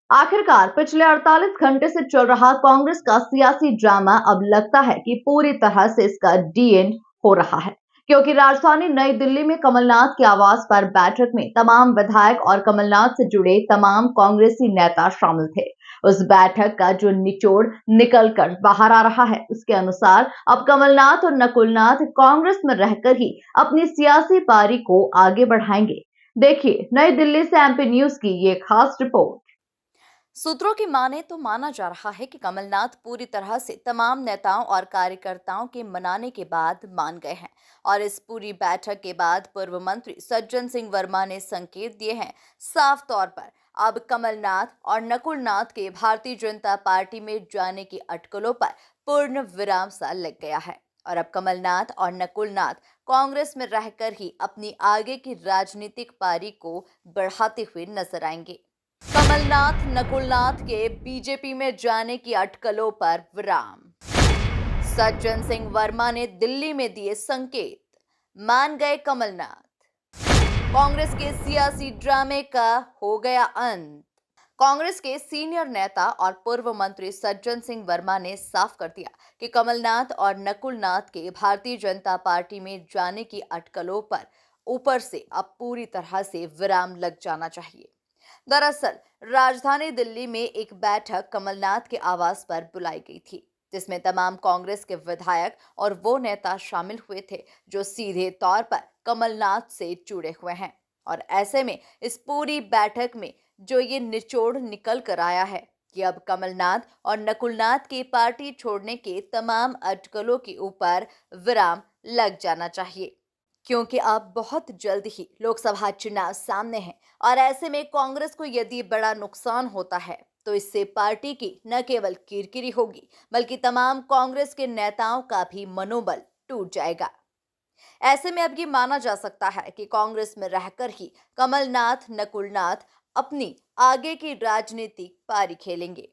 आखिरकार पिछले 48 घंटे से चल रहा कांग्रेस का सियासी ड्रामा अब लगता है कि पूरी तरह से इसका डी एंड हो रहा है, क्योंकि राजधानी नई दिल्ली में कमलनाथ के आवास पर बैठक में तमाम विधायक और कमलनाथ से जुड़े तमाम कांग्रेसी नेता शामिल थे। उस बैठक का जो निचोड़ निकल कर बाहर आ रहा है, उसके अनुसार अब कमलनाथ और नकुलनाथ कांग्रेस में रहकर ही अपनी सियासी पारी को आगे बढ़ाएंगे। देखिए नई दिल्ली से एमपी न्यूज की ये खास रिपोर्ट। सूत्रों की माने तो माना जा रहा है कि कमलनाथ पूरी तरह से तमाम नेताओं और कार्यकर्ताओं के मनाने के बाद मान गए हैं और इस पूरी बैठक के बाद पूर्व मंत्री सज्जन सिंह वर्मा ने संकेत दिए हैं। साफ तौर पर अब कमलनाथ और नकुलनाथ के भारतीय जनता पार्टी में जाने की अटकलों पर पूर्ण विराम सा लग गया है और अब कमलनाथ और नकुलनाथ कांग्रेस में रहकर ही अपनी आगे की राजनीतिक पारी को बढ़ाते हुए नजर आएंगे। कमलनाथ नकुलनाथ के बीजेपी में जाने की अटकलों पर विराम। सज्जन सिंह वर्मा ने दिल्ली में दिए संकेत, मान गए कमलनाथ। कांग्रेस के सियासी ड्रामे का हो गया अंत। कांग्रेस के सीनियर नेता और पूर्व मंत्री सज्जन सिंह वर्मा ने साफ कर दिया कि कमलनाथ और नकुलनाथ के भारतीय जनता पार्टी में जाने की अटकलों पर ऊपर से अब पूरी तरह से विराम लग जाना चाहिए। दरअसल राजधानी दिल्ली में एक बैठक कमलनाथ के आवास पर बुलाई गई थी, जिसमें तमाम कांग्रेस के विधायक और वो नेता शामिल हुए थे जो सीधे तौर पर कमलनाथ से जुड़े हुए हैं। और ऐसे में इस पूरी बैठक में जो ये निचोड़ निकल कर आया है कि अब कमलनाथ और नकुलनाथ की पार्टी छोड़ने के तमाम अटकलों के ऊपर विराम लग जाना चाहिए, क्योंकि अब बहुत जल्द ही लोकसभा चुनाव सामने हैं और ऐसे में कांग्रेस को यदि बड़ा नुकसान होता है तो इससे पार्टी की न केवल किरकिरी होगी बल्कि तमाम कांग्रेस के नेताओं का भी मनोबल टूट जाएगा। ऐसे में अब ये माना जा सकता है कि कांग्रेस में रहकर ही कमलनाथ नकुलनाथ अपनी आगे की राजनीतिक पारी खेलेंगे।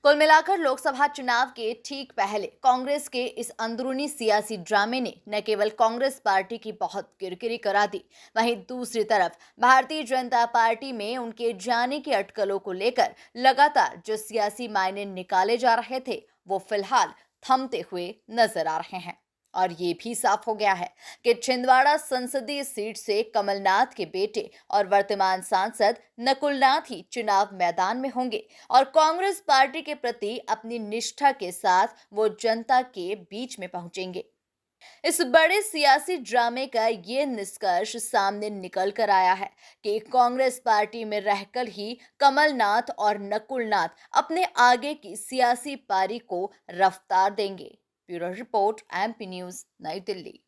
कुल मिलाकर लोकसभा चुनाव के ठीक पहले कांग्रेस के इस अंदरूनी सियासी ड्रामे ने न केवल कांग्रेस पार्टी की बहुत किरकिरी करा दी, वहीं दूसरी तरफ भारतीय जनता पार्टी में उनके जाने की अटकलों को लेकर लगातार जो सियासी मायने निकाले जा रहे थे वो फिलहाल थमते हुए नजर आ रहे हैं। और ये भी साफ हो गया है कि छिंदवाड़ा संसदीय सीट से कमलनाथ के बेटे और वर्तमान सांसद नकुलनाथ ही चुनाव मैदान में होंगे और कांग्रेस पार्टी के प्रति अपनी निष्ठा के साथ वो जनता के बीच में पहुंचेंगे। इस बड़े सियासी ड्रामे का ये निष्कर्ष सामने निकल कर आया है कि कांग्रेस पार्टी में रहकर ही कमलनाथ और नकुलनाथ अपने आगे की सियासी पारी को रफ्तार देंगे। ब्यूरो रिपोर्ट, एमपी न्यूज, नई दिल्ली।